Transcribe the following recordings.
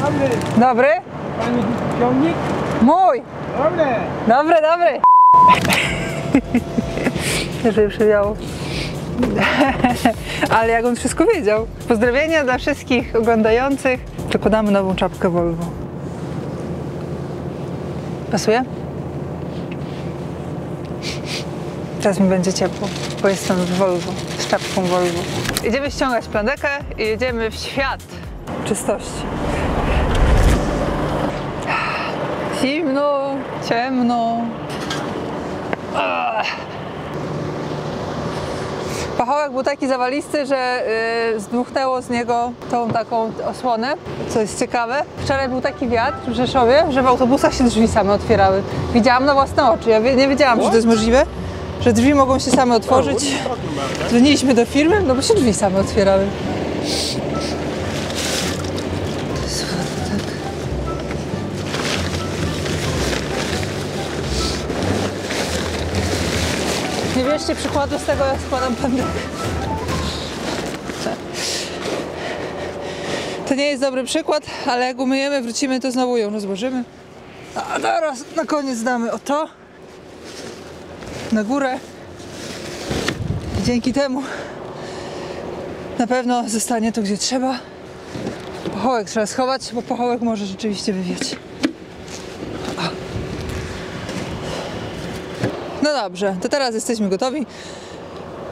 Dobry. Dobry? Pani ciągnik? Mój! Dobry. Dobry, dobry! Żeby przywiało. Ale jak on wszystko wiedział. Pozdrowienia dla wszystkich oglądających. Przekładamy nową czapkę Volvo. Pasuje? Teraz mi będzie ciepło, bo jestem w Volvo, z czapką Volvo. Idziemy ściągać plandekę i jedziemy w świat czystości. Zimno, ciemno. Pachołek był taki zawalisty, że zdmuchnęło z niego tą taką osłonę, co jest ciekawe. Wczoraj był taki wiatr w Rzeszowie, że w autobusach się drzwi same otwierały. Widziałam na własne oczy, ja nie wiedziałam, że to jest możliwe, że drzwi mogą się same otworzyć. Dzwoniliśmy do firmy, no bo się drzwi same otwierały. Nie bierzcie przykładu z tego, jak składam plandekę. To nie jest dobry przykład, ale jak umyjemy, wrócimy, to znowu ją rozłożymy. A teraz na koniec damy o to na górę. I dzięki temu na pewno zostanie to, gdzie trzeba. Pachołek trzeba schować, bo pachołek może rzeczywiście wywiać. No dobrze, to teraz jesteśmy gotowi,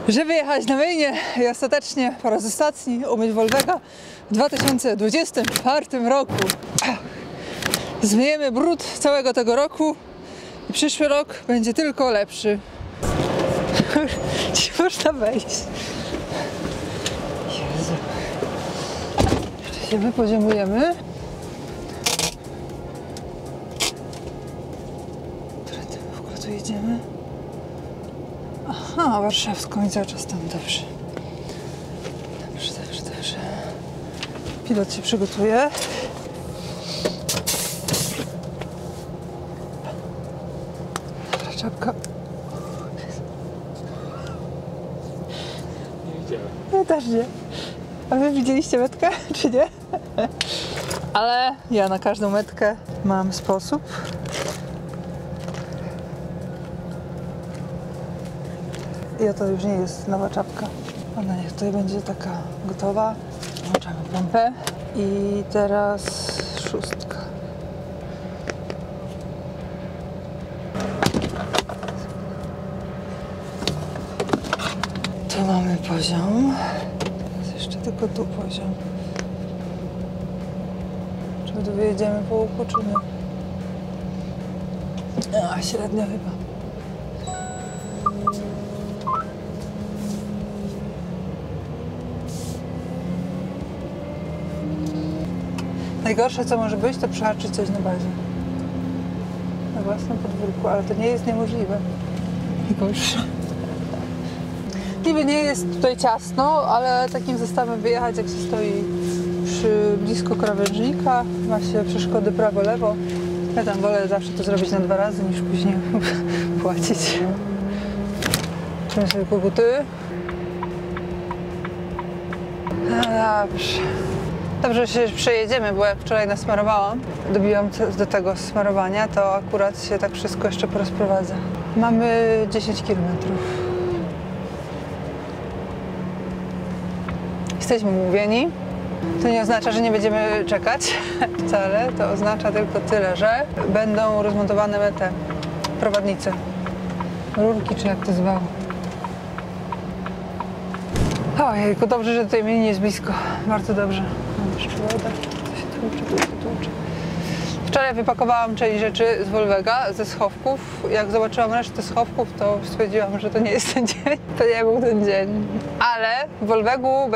żeby jechać na myjnię i ostatecznie po raz ostatni umyć Volvega w 2024 roku. Zmyjemy brud całego tego roku i przyszły rok będzie tylko lepszy. Ci można wejść. Jezu. Jeszcze się wypoziomujemy. Którędy my w ogóle tu jedziemy? Aha, warszawską i cały czas tam. Dobrze. Dobrze, dobrze, dobrze. Pilot się przygotuje. Dobra, czapka. Nie widziałem. Ja też nie. A wy widzieliście metkę, czy nie? Ale ja na każdą metkę mam sposób. I oto już nie jest nowa czapka. Ona niech tutaj będzie taka gotowa. Włączamy pompę. I teraz szóstka. Tu mamy poziom. Teraz jeszcze tylko tu poziom. Czy tu wyjedziemy po łuku, czy nie? A, średnio chyba. Najgorsze, co może być, to przehaczyć coś na bazie. Na własnym podwórku, ale to nie jest niemożliwe. Najgorsze. Niby nie jest tutaj ciasno, ale takim zestawem wyjechać, jak się stoi blisko krawężnika, ma się przeszkody prawo-lewo. Ja tam wolę zawsze to zrobić na 2 razy, niż później płacić. Trzymaj sobie koguty. No dobrze. Dobrze, że się przejedziemy, bo jak wczoraj nasmarowałam, dobiłam do tego smarowania, to akurat się tak wszystko jeszcze porozprowadza. Mamy 10 km. Jesteśmy umówieni. To nie oznacza, że nie będziemy czekać wcale. To oznacza tylko tyle, że będą rozmontowane te prowadnice. Rurki, czy jak to zwało. Ojejku, dobrze, że tutaj mnie nie jest blisko. Bardzo dobrze. Mam jeszcze wodę. To się tłucze. Wczoraj wypakowałam część rzeczy z Volvega, ze schowków. Jak zobaczyłam resztę schowków, to stwierdziłam, że to nie jest ten dzień. To nie był ten dzień. Ale w Volvegu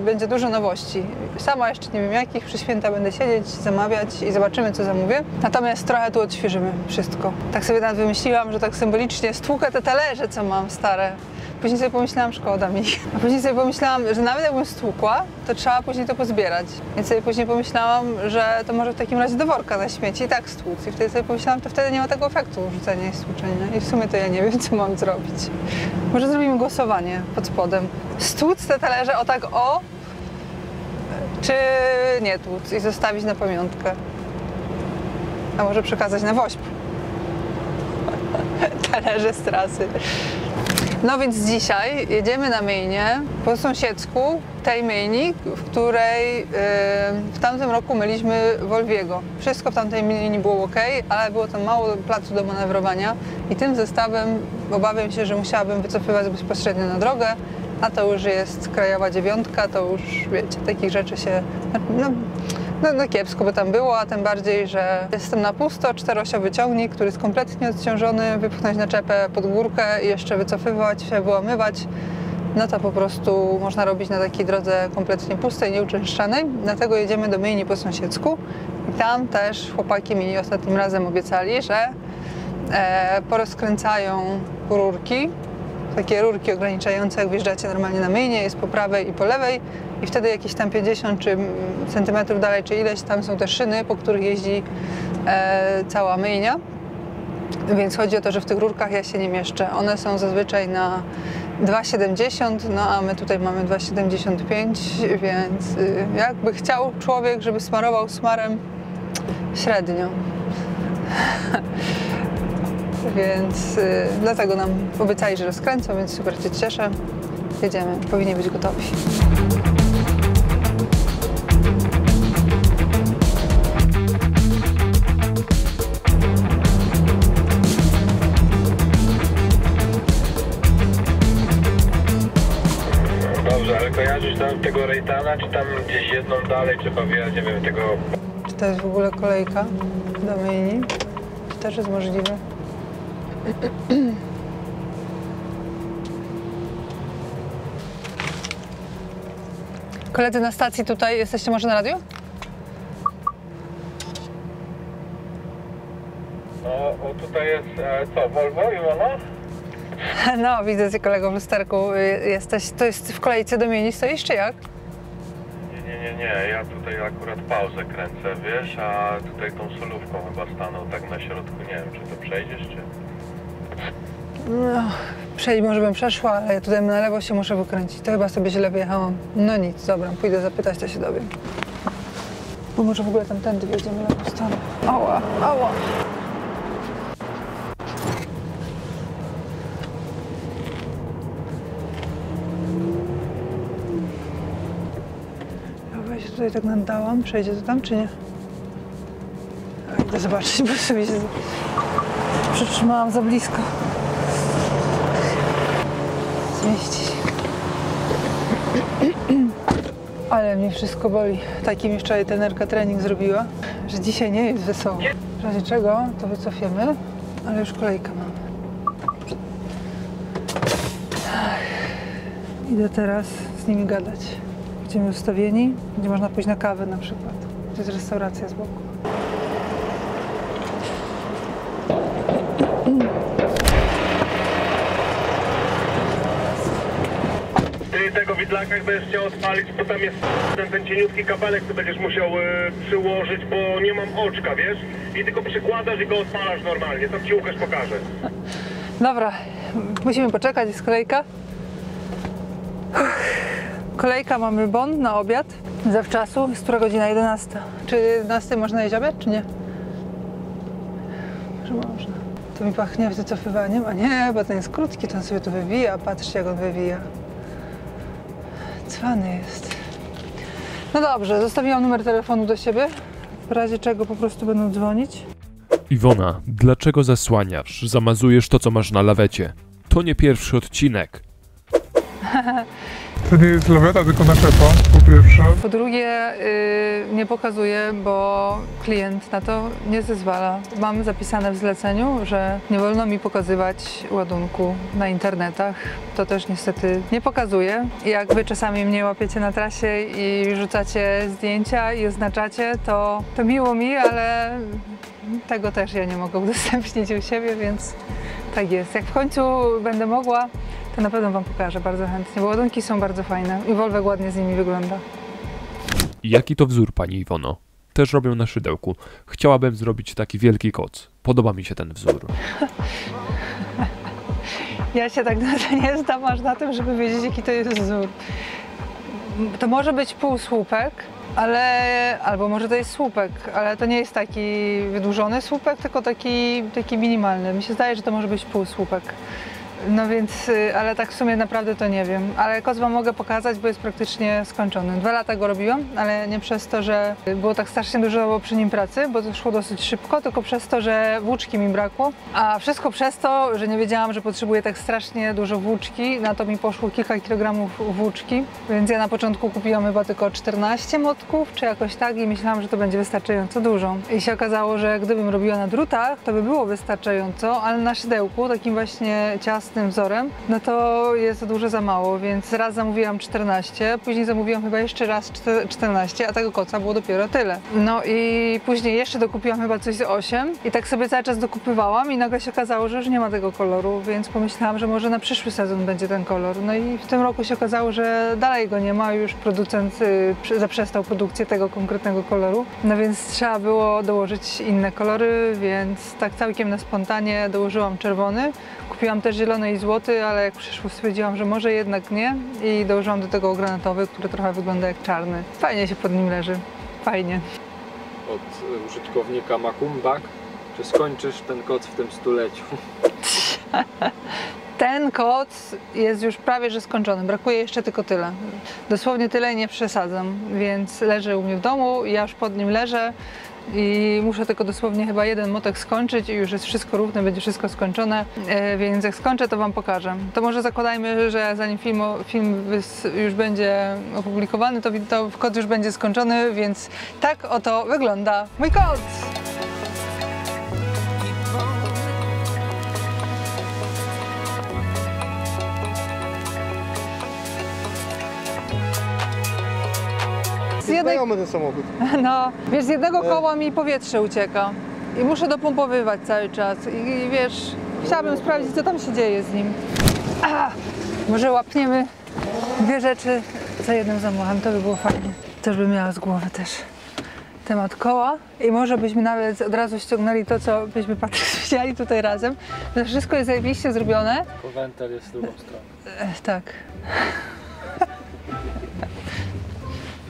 będzie dużo nowości. Sama jeszcze nie wiem jakich. Przy święta będę siedzieć, zamawiać i zobaczymy, co zamówię. Natomiast trochę tu odświeżymy wszystko. Tak sobie nawet wymyśliłam, że tak symbolicznie stłukę te talerze, co mam stare. Później sobie pomyślałam, szkoda mi. A później sobie pomyślałam, że nawet jakbym stłukła, to trzeba później to pozbierać. Więc sobie później pomyślałam, że to może w takim razie do worka na śmieci i tak stłuc. I wtedy sobie pomyślałam, to wtedy nie ma tego efektu rzucenia i stłuczenia. I w sumie to ja nie wiem, co mam zrobić. Może zrobimy głosowanie pod spodem. Stłuc te talerze o tak o Czy nie tłuc i zostawić na pamiątkę? A może przekazać na Wośp? Talerze z trasy. No więc dzisiaj jedziemy na myjnię po sąsiedzku tej myjni, w której w tamtym roku myliśmy Volviego. Wszystko w tamtej myjni było ok, ale było tam mało placu do manewrowania i tym zestawem obawiam się, że musiałabym wycofywać bezpośrednio na drogę, a to już jest krajowa 9, to już wiecie, takich rzeczy się... No kiepsko by tam było, a tym bardziej, że jestem na pusto, 4-osiowy ciągnik, który jest kompletnie odciążony, wypchnąć naczepę pod górkę i jeszcze wycofywać się, wyłamywać, no to po prostu można robić na takiej drodze kompletnie pustej, nieuczęszczanej. Dlatego jedziemy do myjni po sąsiedzku i tam też chłopaki mi ostatnim razem obiecali, że porozkręcają rurki, takie rurki ograniczające, jak wjeżdżacie normalnie na myjnię, jest po prawej i po lewej i wtedy jakieś tam 50 czy centymetrów dalej, czy ileś, tam są te szyny, po których jeździ cała myjnia. Więc chodzi o to, że w tych rurkach ja się nie mieszczę. One są zazwyczaj na 2,70, no a my tutaj mamy 2,75, więc jakby chciał człowiek, żeby smarował smarem, średnio. Więc dlatego nam obiecali, że rozkręcą, więc super się cieszę. Jedziemy, powinni być gotowi. Dobrze, ale kojarzysz tam tego Rejtana, czy tam gdzieś jedną dalej trzeba wjechać, nie wiem, tego... Czy to jest w ogóle kolejka do myjni? To też jest możliwe. Koledzy na stacji tutaj, jesteście może na radiu? No, o tutaj jest, co, Volvo, Iwona? No, widzę cię kolego w lusterku. Jesteś, to jest w kolejce do myjni stoisz, czy jak? Nie, ja tutaj akurat pauzę kręcę, wiesz, a tutaj tą solówką chyba stanął tak na środku, nie wiem, czy to przejdziesz, czy... No, może bym przeszła, ale ja tutaj na lewo się muszę wykręcić. To chyba sobie źle wyjechałam. No nic, dobra, pójdę zapytać, to się dowiem. Bo może w ogóle tamtędy wjedziemy na tą stronę. Ała, ała! Ja się tutaj tak naddałam. Przejdzie to tam, czy nie? Idę zobaczyć, bo sobie się przytrzymałam za blisko. Zmieścić. Ale mnie wszystko boli. Taki mi wczoraj trenerka trening zrobiła, że dzisiaj nie jest wesoło. W razie czego to wycofiemy, ale już kolejkę mamy. Idę teraz z nimi gadać. Będziemy ustawieni, gdzie można pójść na kawę na przykład. To jest restauracja z boku. Ty tego widlaka jak będziesz chciał spalić, to tam jest ten cieniutki kabelek, to będziesz musiał przyłożyć, bo nie mam oczka, wiesz? I tylko przykładasz i go odpalasz normalnie, tam ci Łukasz pokaże. Dobra, musimy poczekać, jest kolejka. Kolejka, mamy bon na obiad. Zawczasu, jest która godzina? 11. Czy 11 można jeść obiad, czy nie? Że można. To mi pachnie wycofywaniem, a nie, bo ten jest krótki, to on sobie tu wywija. Patrzcie, jak on wywija. Cwany jest. No dobrze, zostawiłam numer telefonu do siebie, w razie czego po prostu będą dzwonić. Iwona, dlaczego zasłaniasz? Zamazujesz to, co masz na lawecie. To nie pierwszy odcinek. To nie jest laweta, tylko naczepa, po pierwsze. Po drugie, nie pokazuję, bo klient na to nie zezwala. Mam zapisane w zleceniu, że nie wolno mi pokazywać ładunku na internetach. To też niestety nie pokazuję. Jak wy czasami mnie łapiecie na trasie i rzucacie zdjęcia i oznaczacie, to miło mi, ale tego też ja nie mogę udostępnić u siebie, więc tak jest. Jak w końcu będę mogła, to na pewno wam pokażę bardzo chętnie, bo ładunki są bardzo fajne i Volvo ładnie z nimi wygląda. Jaki to wzór, pani Iwono? Też robię na szydełku. Chciałabym zrobić taki wielki koc. Podoba mi się ten wzór. Ja się tak na to nie znam aż na tym, żeby wiedzieć, jaki to jest wzór. To może być półsłupek, ale albo może to jest słupek, ale to nie jest taki wydłużony słupek, tylko taki minimalny. Mi się zdaje, że to może być półsłupek. No więc, ale tak w sumie naprawdę to nie wiem. Ale koc wam mogę pokazać, bo jest praktycznie skończony. 2 lata go robiłam, ale nie przez to, że było tak strasznie dużo przy nim pracy, bo to szło dosyć szybko, tylko przez to, że włóczki mi brakło. A wszystko przez to, że nie wiedziałam, że potrzebuję tak strasznie dużo włóczki. Na to mi poszło kilka kilogramów włóczki, więc ja na początku kupiłam chyba tylko 14 motków, czy jakoś tak i myślałam, że to będzie wystarczająco dużo. I się okazało, że gdybym robiła na drutach, to by było wystarczająco, ale na szydełku, takim właśnie ciasnym wzorem, no to jest dużo za mało, więc raz zamówiłam 14, później zamówiłam chyba jeszcze raz 14, a tego koca było dopiero tyle. No i później jeszcze dokupiłam chyba coś z 8 i tak sobie cały czas dokupywałam i nagle się okazało, że już nie ma tego koloru, więc pomyślałam, że może na przyszły sezon będzie ten kolor. No i w tym roku się okazało, że dalej go nie ma, już producent zaprzestał produkcję tego konkretnego koloru, no więc trzeba było dołożyć inne kolory, więc tak całkiem na spontanie dołożyłam czerwony. Kupiłam też zielony i złoty, ale jak przyszło, stwierdziłam, że może jednak nie i dołożyłam do tego granatowy, który trochę wygląda jak czarny. Fajnie się pod nim leży. Fajnie. Od użytkownika Makumbak, czy skończysz ten koc w tym stuleciu? Ten koc jest już prawie że skończony, brakuje jeszcze tylko tyle. Dosłownie tyle, nie przesadzam, więc leży u mnie w domu, ja już pod nim leżę i muszę tylko dosłownie chyba jeden motek skończyć i już jest wszystko równe, będzie wszystko skończone, więc jak skończę, to wam pokażę. To może zakładajmy, że zanim film już będzie opublikowany, to koc już będzie skończony, więc tak oto wygląda mój koc! Znajomy ten samochód. No, wiesz, z jednego koła mi powietrze ucieka i muszę dopompowywać cały czas i wiesz, chciałabym sprawdzić, co tam się dzieje z nim. Może łapniemy 2 rzeczy za jednym zamachem, to by było fajnie. Też bym miała z głowy też temat koła i może byśmy nawet od razu ściągnęli to, co byśmy widzieli tutaj razem. To wszystko jest zajebiście zrobione. Wentel jest z drugą stroną. Tak.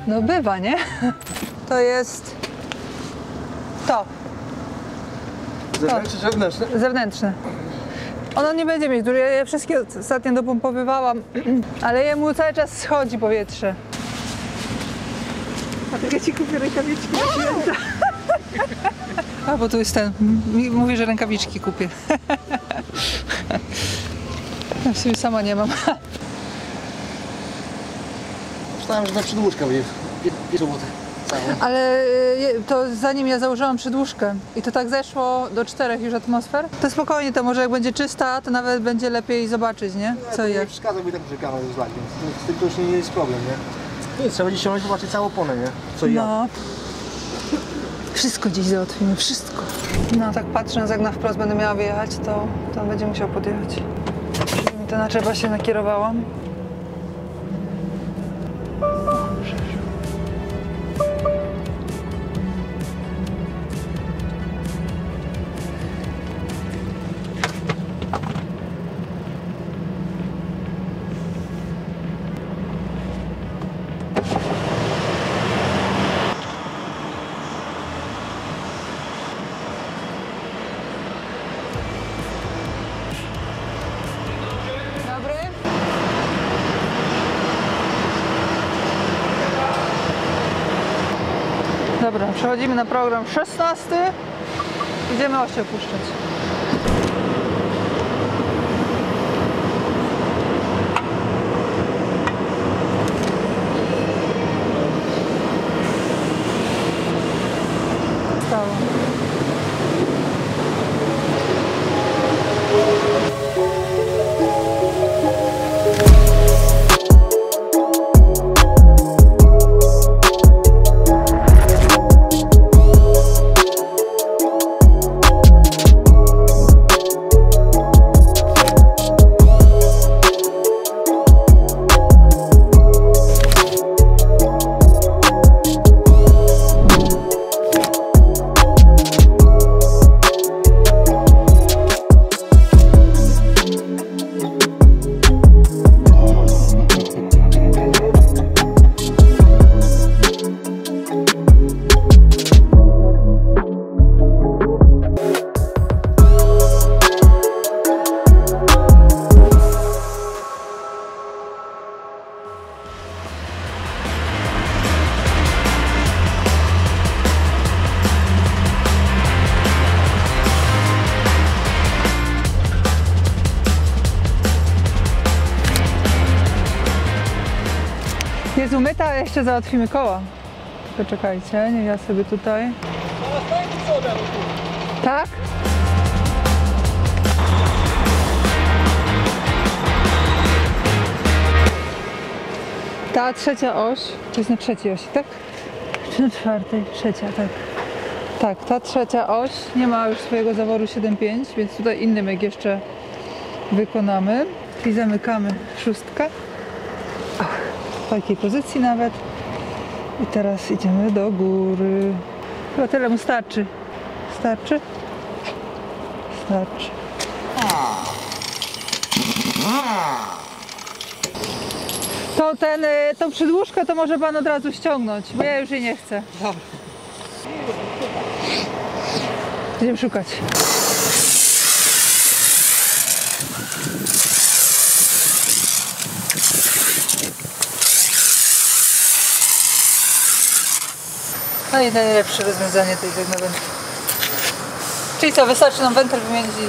No bywa, nie? To jest to. Zewnętrzny czy wewnętrzny? Zewnętrzne. Ono nie będzie mieć dużo. Ja je wszystkie ostatnio dopompowywałam, ale jemu cały czas schodzi powietrze. A tak ja ci kupię rękawiczki na święta. A, bo tu jest ten. Mówi, że rękawiczki kupię. Ja w sumie sama nie mam. Myślałem, że na przydłużkę będzie 5 zł. Ale to zanim ja założyłam przydłużkę i to tak zeszło do 4 już atmosfer, to spokojnie, to może jak będzie czysta, to nawet będzie lepiej zobaczyć, nie? Co Nie jest. przeszkadza mi tak przekazać z lat, więc z tym to już nie jest problem, nie? Nie, trzeba będzie ściągnąć, zobaczyć całą oponę, nie? Co i jak. No. Wszystko dziś załatwimy, wszystko. No tak patrząc, jak na wprost będę miała wyjechać, to będzie musiał podjechać. Żeby mi ta naczepa się nakierowała. Dobra, przechodzimy na program 16. Idziemy osie opuszczać. Stało. Tak, jeszcze załatwimy koła. Tylko czekajcie, nie, ja sobie tutaj. Tak? Ta trzecia oś, to jest na trzeciej osi, tak? Czy na czwartej? Trzecia, tak. Tak, ta trzecia oś nie ma już swojego zaworu 7.5, więc tutaj inny myk jeszcze wykonamy. I zamykamy szóstkę. W takiej pozycji nawet. I teraz idziemy do góry. Chyba tyle mu starczy. Starczy? Starczy. To tą przydłużkę to może pan od razu ściągnąć, bo ja już jej nie chcę. Dobra. Będziemy szukać. No i najlepsze rozwiązanie tej wentyl. Czyli co, wystarczy nam wentyl wymienić i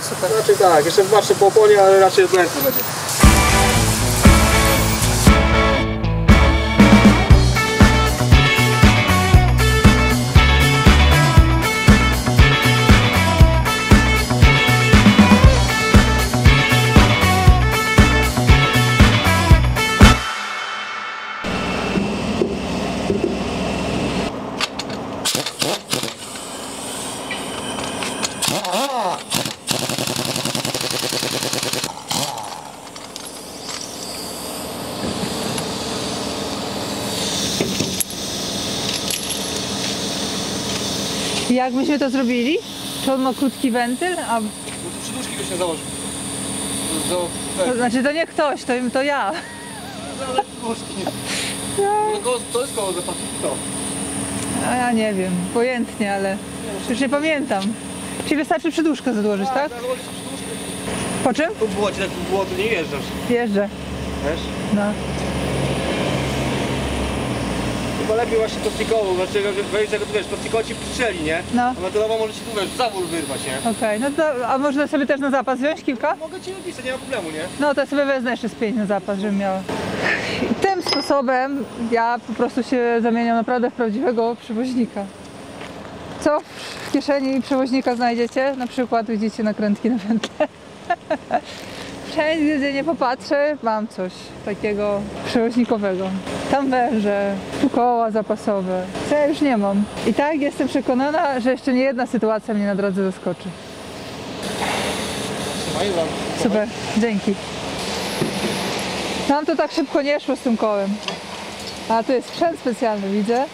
super. Znaczy tak, jeszcze patrzę po oponie, ale raczej odlętny będzie. Jak myśmy to zrobili? Czy on ma krótki wentyl? A... No to przyduszki byś nie założył. To znaczy to nie ktoś, to ja. To jest koło zapasu. A ja nie wiem, pojętnie, ale już nie pamiętam. Czyli wystarczy przyduszkę zadłożyć, tak? Założyć przyduszkę. Po czym? Tu było, jak tu było, to nie jeżdżasz. Jeżdżę. Wiesz? No. Chyba lepiej właśnie plastikowo, znaczy, że wejść tego, wiesz, plastikowo ci strzeli, nie? No. A metalowa może ci tu, wiesz, zawór wyrwać, nie? Okej, no to, a można sobie też na zapas wziąć kilka? Mogę ci napisać, nie ma problemu, nie? No to ja sobie wezmę jeszcze z 5 na zapas, żebym miała. I tym sposobem ja po prostu się zamieniam naprawdę w prawdziwego przewoźnika. Co w kieszeni przewoźnika znajdziecie? Na przykład widzicie nakrętki na wętle. Wszędzie, gdzie nie popatrzę, mam coś takiego przewoźnikowego. Tam węże, tu koła zapasowe. Co ja już nie mam. I tak jestem przekonana, że jeszcze nie jedna sytuacja mnie na drodze zaskoczy. Super, dzięki. Nam to tak szybko nie szło z tym kołem. A tu jest sprzęt specjalny, widzę.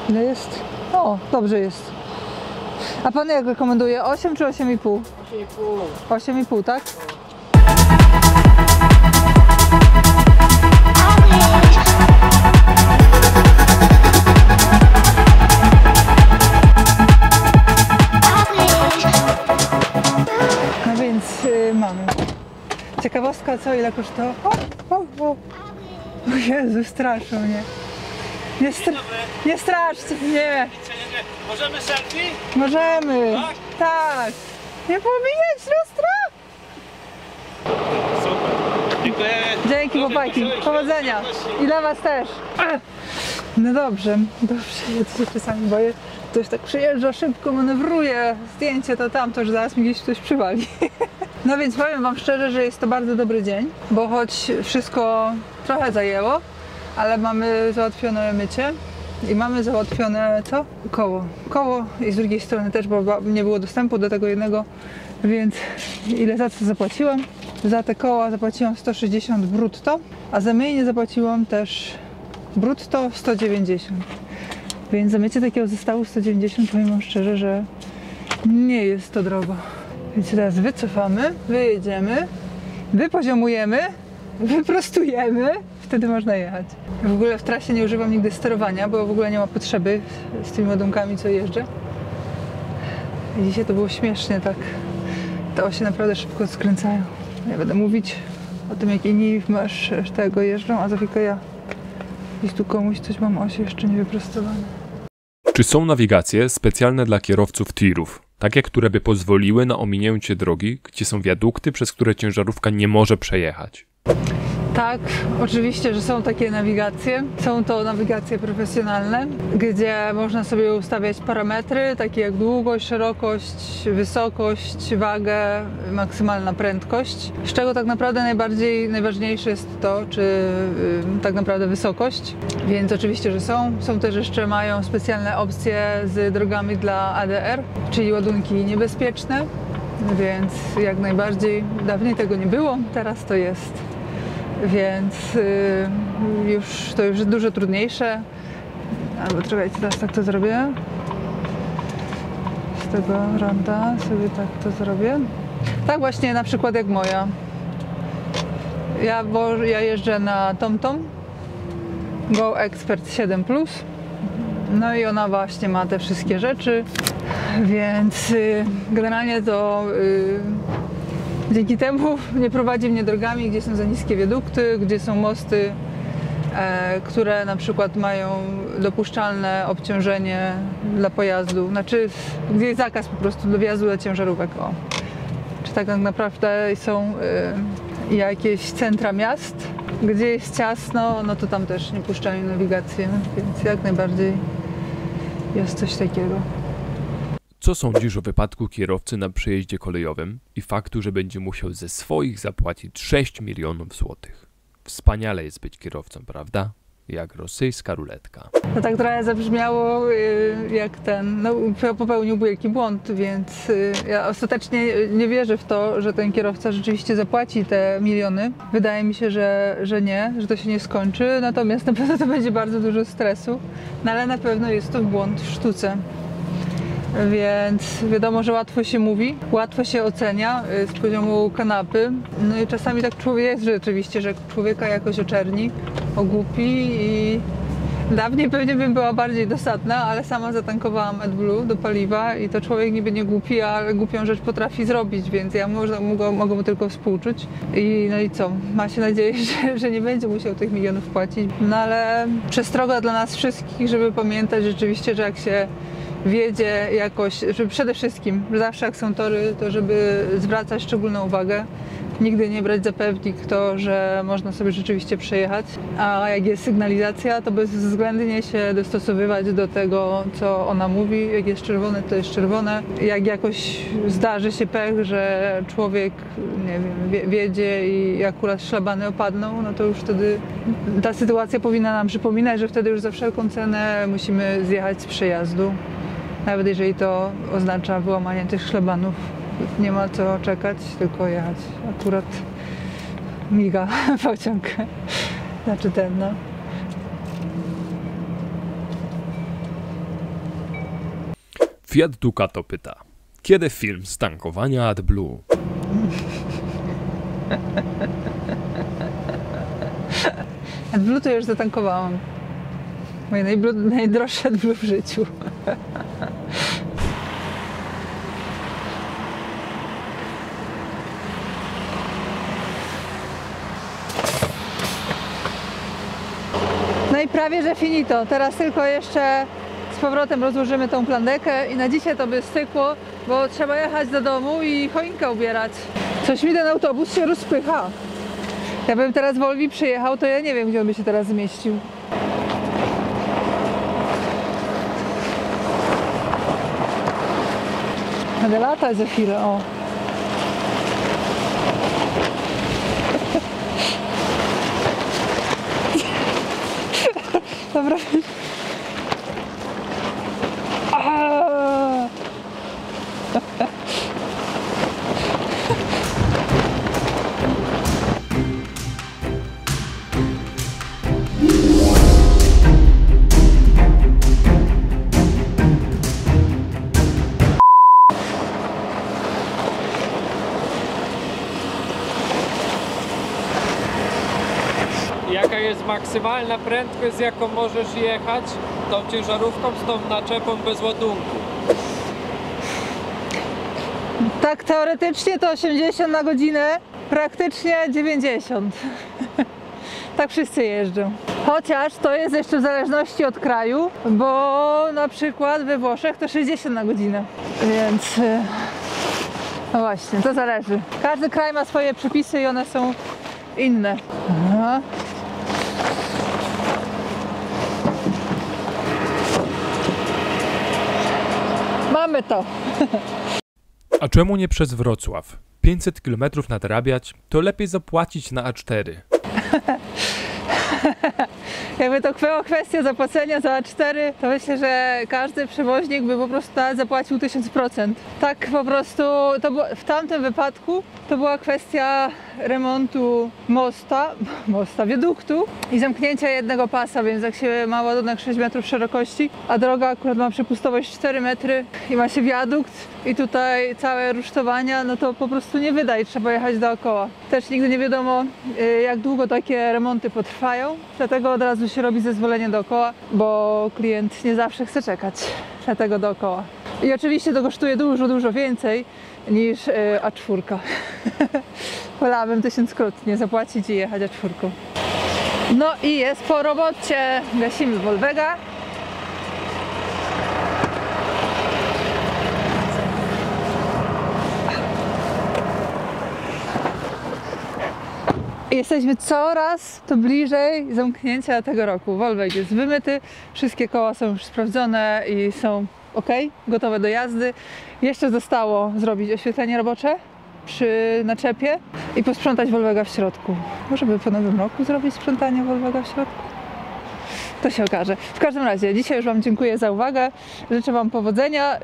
Ile jest? O, dobrze jest. A pan jak rekomenduje? 8 czy 8,5? 8,5. 8,5, tak? No więc mamy. Ciekawostka, co ile kosztowało? O Jezu, straszą mnie. Nie straszcie mnie! Możemy selfie? Możemy! Tak! Nie pomijać lustra! Super. Dziękuję. Dzięki chłopaki, powodzenia! I dla was też! No dobrze, ja się czasami boję. Ktoś tak przyjeżdża, szybko manewruje, zdjęcie to tamto, że zaraz mi gdzieś ktoś przywali. No więc powiem wam szczerze, że jest to bardzo dobry dzień, bo choć wszystko trochę zajęło, ale mamy załatwione mycie i mamy załatwione co? Koło i z drugiej strony też, bo nie było dostępu do tego jednego, więc ile za co zapłaciłam? Za te koła zapłaciłam 160 brutto, a za myjnie zapłaciłam też brutto 190. Więc za mycie takiego zestawu 190 powiem wam szczerze, że nie jest to drogo. Więc teraz wycofamy, wyjedziemy, wypoziomujemy, wyprostujemy, wtedy można jechać. W ogóle w trasie nie używam nigdy sterowania, bo w ogóle nie ma potrzeby z tymi ładunkami, co jeżdżę. I dzisiaj to było śmiesznie, tak. Te osie naprawdę szybko skręcają. Ja będę mówić o tym, jak inni masz tego jeżdżą, a za chwilkę ja Gdzieś tu komuś coś mam osi jeszcze nie wyprostowane. Czy są nawigacje specjalne dla kierowców tirów? Takie, które by pozwoliły na ominięcie drogi, gdzie są wiadukty, przez które ciężarówka nie może przejechać? Tak, oczywiście, że są takie nawigacje. Są to nawigacje profesjonalne, gdzie można sobie ustawiać parametry, takie jak długość, szerokość, wysokość, wagę, maksymalna prędkość. Z czego tak naprawdę najważniejsze jest to, czy tak naprawdę wysokość. Więc oczywiście, że są. Są też jeszcze mają specjalne opcje z drogami dla ADR, czyli ładunki niebezpieczne. Więc jak najbardziej dawniej tego nie było, teraz to jest. Więc to już jest dużo trudniejsze. Albo czekajcie, teraz tak to zrobię. Z tego ronda sobie tak to zrobię. Tak właśnie na przykład jak moja. Ja jeżdżę na TomTom Go Expert 7 Plus. No i ona właśnie ma te wszystkie rzeczy. Więc generalnie to dzięki temu nie prowadzi mnie drogami, gdzie są za niskie wiadukty, gdzie są mosty, które na przykład mają dopuszczalne obciążenie dla pojazdu, znaczy gdzie jest zakaz po prostu do wjazdu dla ciężarówek. O. Czy tak naprawdę są jakieś centra miast, gdzie jest ciasno, no to tam też nie puszczają nawigacji, więc jak najbardziej jest coś takiego. Co sądzisz o wypadku kierowcy na przejeździe kolejowym i faktu, że będzie musiał ze swoich zapłacić 6 milionów złotych? Wspaniale jest być kierowcą, prawda? Jak rosyjska ruletka. To tak trochę zabrzmiało jak popełnił wielki błąd, więc ja ostatecznie nie wierzę w to, że ten kierowca rzeczywiście zapłaci te miliony. Wydaje mi się, że nie, że to się nie skończy, natomiast na pewno to będzie bardzo dużo stresu, no ale na pewno jest to błąd w sztuce. Więc wiadomo, że łatwo się mówi, łatwo się ocenia z poziomu kanapy. No i czasami tak człowiek jest rzeczywiście, że człowieka jakoś oczerni, ogłupi i dawniej pewnie bym była bardziej dosadna, ale sama zatankowałam AdBlue do paliwa i to człowiek niby nie głupi, ale głupią rzecz potrafi zrobić, więc ja mogę mu tylko współczuć. No i co? Ma się nadzieję, że nie będzie musiał tych milionów płacić. No ale przestroga dla nas wszystkich, żeby pamiętać rzeczywiście, że jak się wiedzie jakoś, żeby przede wszystkim, zawsze jak są tory, to żeby zwracać szczególną uwagę, nigdy nie brać za pewnik to, że można sobie rzeczywiście przejechać, a jak jest sygnalizacja, to bezwzględnie się dostosowywać do tego, co ona mówi, jak jest czerwone, to jest czerwone, jak jakoś zdarzy się pech, że człowiek, nie wiem, wiedzie i akurat szlabany opadną, no to już wtedy ta sytuacja powinna nam przypominać, że wtedy już za wszelką cenę musimy zjechać z przejazdu. Nawet jeżeli to oznacza wyłamanie tych szlabanów, nie ma co czekać, tylko jechać. Akurat miga pociąg, znaczy ten, no. Fiat Ducato pyta, kiedy film z tankowania AdBlue? AdBlue to już zatankowałam. Moje najdroższe AdBlue w życiu. No i prawie że finito. Teraz tylko jeszcze z powrotem rozłożymy tą plandekę i na dzisiaj to by stykło, bo trzeba jechać do domu i choinkę ubierać. Coś mi ten autobus się rozpycha. Jakbym teraz Volvi przyjechał, to ja nie wiem, gdzie on by się teraz zmieścił. Będę latać za chwilę, o. Dobra. Jaka jest maksymalna prędkość, z jaką możesz jechać tą ciężarówką z tą naczepą bez ładunku? Tak teoretycznie to 80 na godzinę, praktycznie 90. Tak wszyscy jeżdżą. Chociaż to jest jeszcze w zależności od kraju, bo na przykład we Włoszech to 60 na godzinę, więc no właśnie, to zależy. Każdy kraj ma swoje przepisy i one są inne. Aha. Mamy to. A czemu nie przez Wrocław? 500 km nadrabiać, to lepiej zapłacić na A4. Jakby to była kwestia zapłacenia za A4, to myślę, że każdy przewoźnik by po prostu zapłacił 1000%. Tak po prostu, to było, w tamtym wypadku to była kwestia remontu wiaduktu i zamknięcia jednego pasa, więc jak się ma ładunek 6 metrów szerokości, a droga akurat ma przepustowość 4 metry i ma się wiadukt i tutaj całe rusztowania, no to po prostu nie wyda i trzeba jechać dookoła. Też nigdy nie wiadomo, jak długo takie remonty potrwają, dlatego od razu się robi zezwolenie dookoła, bo klient nie zawsze chce czekać, dlatego dookoła. I oczywiście to kosztuje dużo więcej niż A4. Wolałabym 1000-krotnie zapłacić i jechać A4. No i jest po robocie. Gasimy Volvega. Jesteśmy coraz to bliżej zamknięcia tego roku. Volveg jest wymyty, wszystkie koła są już sprawdzone i są ok, gotowe do jazdy. Jeszcze zostało zrobić oświetlenie robocze przy naczepie i posprzątać Volvega w środku. Może by po nowym roku zrobić sprzątanie Volvega w środku? To się okaże. W każdym razie dzisiaj już Wam dziękuję za uwagę. Życzę Wam powodzenia.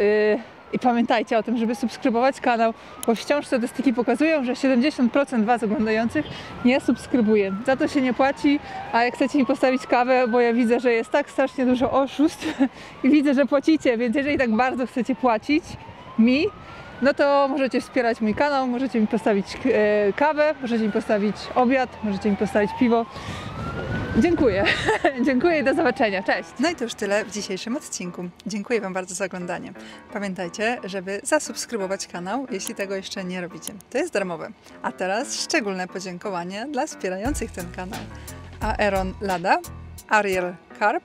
I pamiętajcie o tym, żeby subskrybować kanał, bo wciąż statystyki pokazują, że 70% Was oglądających nie subskrybuje. Za to się nie płaci, a jak chcecie mi postawić kawę, bo ja widzę, że jest tak strasznie dużo oszustw i widzę, że płacicie, więc jeżeli tak bardzo chcecie płacić mi, no to możecie wspierać mój kanał, możecie mi postawić kawę, możecie mi postawić obiad, możecie mi postawić piwo. Dziękuję. Dziękuję i do zobaczenia. Cześć. No i to już tyle w dzisiejszym odcinku. Dziękuję Wam bardzo za oglądanie. Pamiętajcie, żeby zasubskrybować kanał, jeśli tego jeszcze nie robicie. To jest darmowe. A teraz szczególne podziękowanie dla wspierających ten kanał. Aaron Lada, Ariel Karp,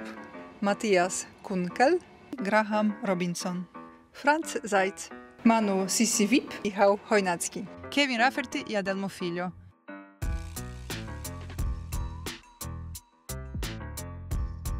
Matthias Kunkel, Graham Robinson, Franz Zajc, Manu Sissivip, Michał Chojnacki, Kevin Rafferty i Adelmo Filio.